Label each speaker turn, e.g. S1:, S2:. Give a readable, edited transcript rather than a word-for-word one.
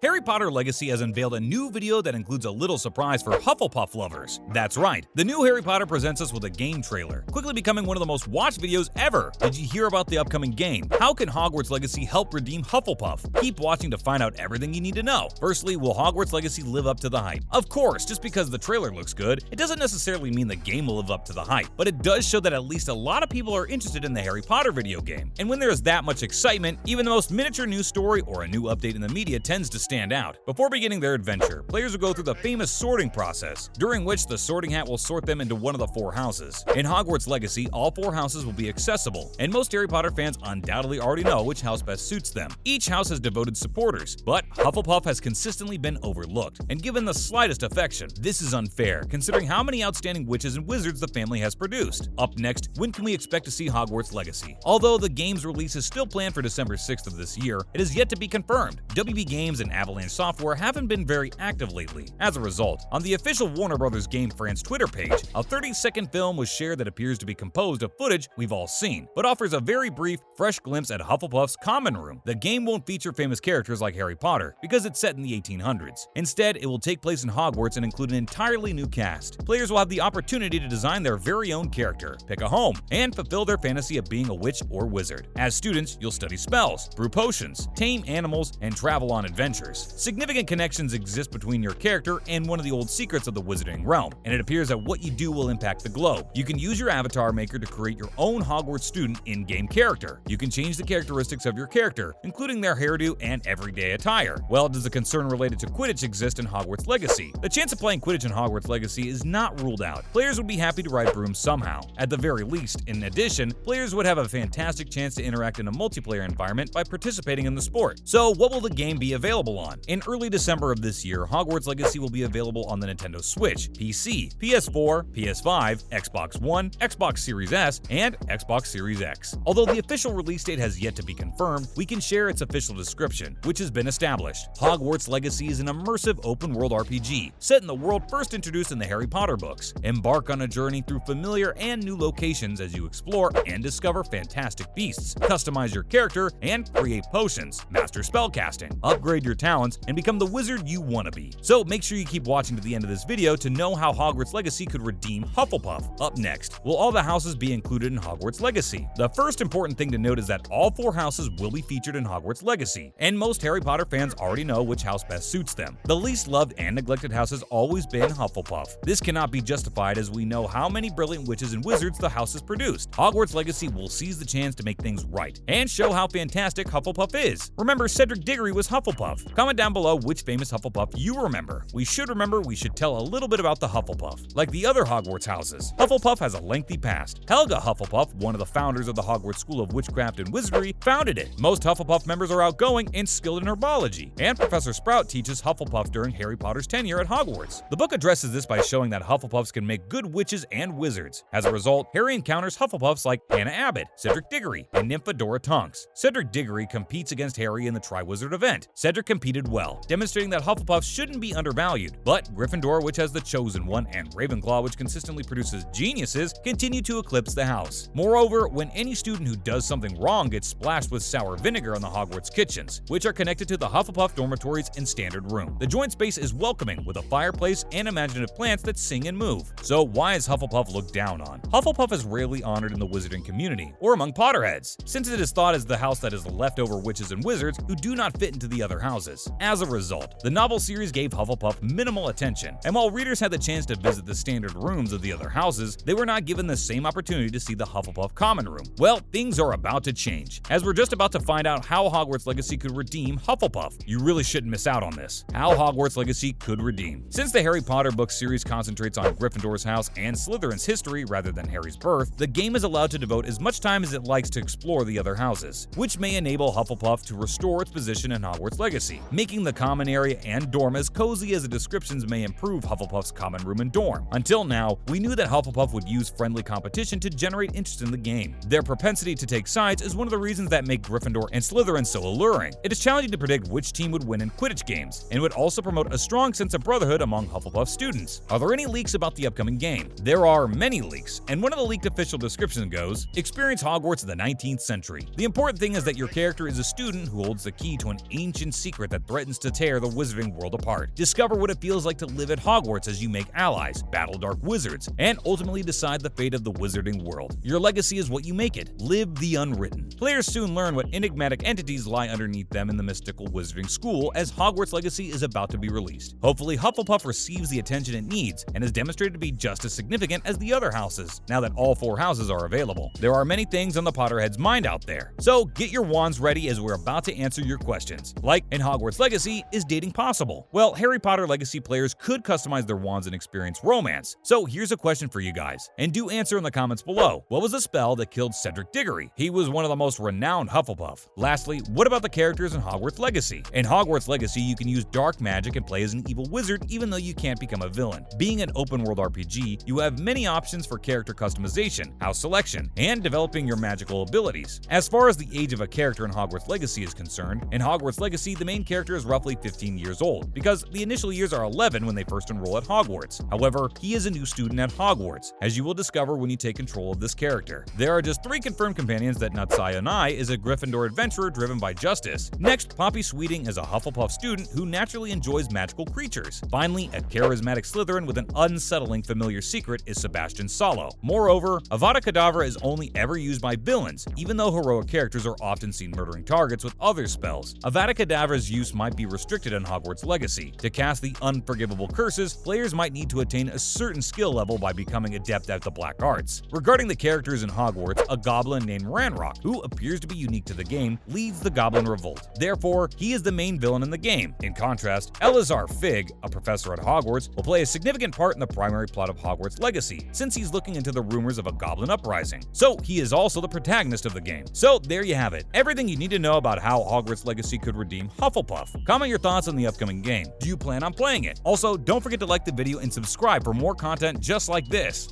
S1: Harry Potter Legacy has unveiled a new video that includes a little surprise for Hufflepuff lovers. That's right, the new Harry Potter presents us with a game trailer, quickly becoming one of the most watched videos ever. Did you hear about the upcoming game? How can Hogwarts Legacy help redeem Hufflepuff? Keep watching to find out everything you need to know. Firstly, will Hogwarts Legacy live up to the hype? Of course, just because the trailer looks good, it doesn't necessarily mean the game will live up to the hype, but it does show that at least a lot of people are interested in the Harry Potter video game. And when there is that much excitement, even the most miniature news story or a new update in the media tends to stand out. Before beginning their adventure, players will go through the famous sorting process, during which the sorting hat will sort them into one of the 4 houses. In Hogwarts Legacy, all 4 houses will be accessible, and most Harry Potter fans undoubtedly already know which house best suits them. Each house has devoted supporters, but Hufflepuff has consistently been overlooked and given the slightest affection. This is unfair, considering how many outstanding witches and wizards the family has produced. Up next, when can we expect to see Hogwarts Legacy? Although the game's release is still planned for December 6th of this year, it is yet to be confirmed. WB Games and Avalanche Software haven't been very active lately. As a result, on the official Warner Bros. Game France Twitter page, a 30-second film was shared that appears to be composed of footage we've all seen, but offers a very brief, fresh glimpse at Hufflepuff's common room. The game won't feature famous characters like Harry Potter, because it's set in the 1800s. Instead, it will take place in Hogwarts and include an entirely new cast. Players will have the opportunity to design their very own character, pick a home, and fulfill their fantasy of being a witch or wizard. As students, you'll study spells, brew potions, tame animals, and travel on adventures. Significant connections exist between your character and one of the old secrets of the wizarding realm, and it appears that what you do will impact the globe. You can use your avatar maker to create your own Hogwarts student in-game character. You can change the characteristics of your character, including their hairdo and everyday attire. Well, does a concern related to Quidditch exist in Hogwarts Legacy? The chance of playing Quidditch in Hogwarts Legacy is not ruled out. Players would be happy to ride brooms somehow. At the very least, in addition, players would have a fantastic chance to interact in a multiplayer environment by participating in the sport. So, what will the game be available on? In early December of this year, Hogwarts Legacy will be available on the Nintendo Switch, PC, PS4, PS5, Xbox One, Xbox Series S, and Xbox Series X. Although the official release date has yet to be confirmed, we can share its official description, which has been established. Hogwarts Legacy is an immersive open-world RPG, set in the world first introduced in the Harry Potter books. Embark on a journey through familiar and new locations as you explore and discover fantastic beasts, customize your character, and create potions, master spellcasting, upgrade your talents, and become the wizard you want to be. So make sure you keep watching to the end of this video to know how Hogwarts Legacy could redeem Hufflepuff. Up next, will all the houses be included in Hogwarts Legacy? The first important thing to note is that all 4 houses will be featured in Hogwarts Legacy, and most Harry Potter fans already know which house best suits them. The least loved and neglected house has always been Hufflepuff. This cannot be justified as we know how many brilliant witches and wizards the house has produced. Hogwarts Legacy will seize the chance to make things right and show how fantastic Hufflepuff is. Remember, Cedric Diggory was Hufflepuff. Comment down below which famous Hufflepuff you remember. We should tell a little bit about the Hufflepuff. Like the other Hogwarts houses, Hufflepuff has a lengthy past. Helga Hufflepuff, one of the founders of the Hogwarts School of Witchcraft and Wizardry, founded it. Most Hufflepuff members are outgoing and skilled in herbology, and Professor Sprout teaches Hufflepuff during Harry Potter's tenure at Hogwarts. The book addresses this by showing that Hufflepuffs can make good witches and wizards. As a result, Harry encounters Hufflepuffs like Hannah Abbott, Cedric Diggory, and Nymphadora Tonks. Cedric Diggory competes against Harry in the Triwizard event. Cedric competed well, demonstrating that Hufflepuff shouldn't be undervalued, but Gryffindor, which has the Chosen One, and Ravenclaw, which consistently produces geniuses, continue to eclipse the house. Moreover, when any student who does something wrong gets splashed with sour vinegar on the Hogwarts kitchens, which are connected to the Hufflepuff dormitories and standard room. The joint space is welcoming, with a fireplace and imaginative plants that sing and move. So why is Hufflepuff looked down on? Hufflepuff is rarely honored in the wizarding community, or among Potterheads, since it is thought as the house that is the leftover witches and wizards who do not fit into the other houses. As a result, the novel series gave Hufflepuff minimal attention, and while readers had the chance to visit the standard rooms of the other houses, they were not given the same opportunity to see the Hufflepuff common room. Well, things are about to change, as we're just about to find out how Hogwarts Legacy could redeem Hufflepuff. You really shouldn't miss out on this. How Hogwarts Legacy could redeem. Since the Harry Potter book series concentrates on Gryffindor's house and Slytherin's history rather than Harry's birth, the game is allowed to devote as much time as it likes to explore the other houses, which may enable Hufflepuff to restore its position in Hogwarts Legacy, making the common area and dorm as cozy as the descriptions may improve Hufflepuff's common room and dorm. Until now, we knew that Hufflepuff would use friendly competition to generate interest in the game. Their propensity to take sides is one of the reasons that make Gryffindor and Slytherin so alluring. It is challenging to predict which team would win in Quidditch games, and would also promote a strong sense of brotherhood among Hufflepuff students. Are there any leaks about the upcoming game? There are many leaks, and one of the leaked official descriptions goes, "Experience Hogwarts in the 19th century. The important thing is that your character is a student who holds the key to an ancient secret secret that threatens to tear the wizarding world apart. Discover what it feels like to live at Hogwarts as you make allies, battle dark wizards, and ultimately decide the fate of the wizarding world. Your legacy is what you make it. Live the unwritten. Players soon learn what enigmatic entities lie underneath them in the mystical wizarding school as Hogwarts Legacy is about to be released. Hopefully, Hufflepuff receives the attention it needs and is demonstrated to be just as significant as the other houses, now that all 4 houses are available. There are many things on the Potterhead's mind out there, so get your wands ready as we're about to answer your questions. Like, in Hogwarts Legacy, is dating possible? Well, Harry Potter Legacy players could customize their wands and experience romance. So here's a question for you guys, and do answer in the comments below. What was the spell that killed Cedric Diggory? He was one of the most renowned Hufflepuff. Lastly, what about the characters in Hogwarts Legacy? In Hogwarts Legacy, you can use dark magic and play as an evil wizard even though you can't become a villain. Being an open-world RPG, you have many options for character customization, house selection, and developing your magical abilities. As far as the age of a character in Hogwarts Legacy is concerned, in Hogwarts Legacy, the main character is roughly 15 years old, because the initial years are 11 when they first enroll at Hogwarts. However, he is a new student at Hogwarts, as you will discover when you take control of this character. There are just 3 confirmed companions that Natsai is a Gryffindor adventurer driven by justice. Next, Poppy Sweeting is a Hufflepuff student who naturally enjoys magical creatures. Finally, a charismatic Slytherin with an unsettling familiar secret is Sebastian Sallow. Moreover, Avada Kedavra is only ever used by villains, even though heroic characters are often seen murdering targets with other spells. Avada Kedavra's use might be restricted in Hogwarts Legacy. To cast the unforgivable curses, players might need to attain a certain skill level by becoming adept at the black arts. Regarding the characters in Hogwarts, a goblin named Ranrock, who appears to be unique to the game, leads the Goblin Revolt. Therefore, he is the main villain in the game. In contrast, Eleazar Fig, a professor at Hogwarts, will play a significant part in the primary plot of Hogwarts Legacy, since he's looking into the rumors of a goblin uprising. So he is also the protagonist of the game. So there you have it, everything you need to know about how Hogwarts Legacy could redeem Hufflepuff. Comment your thoughts on the upcoming game. Do you plan on playing it? Also, don't forget to like the video and subscribe for more content just like this.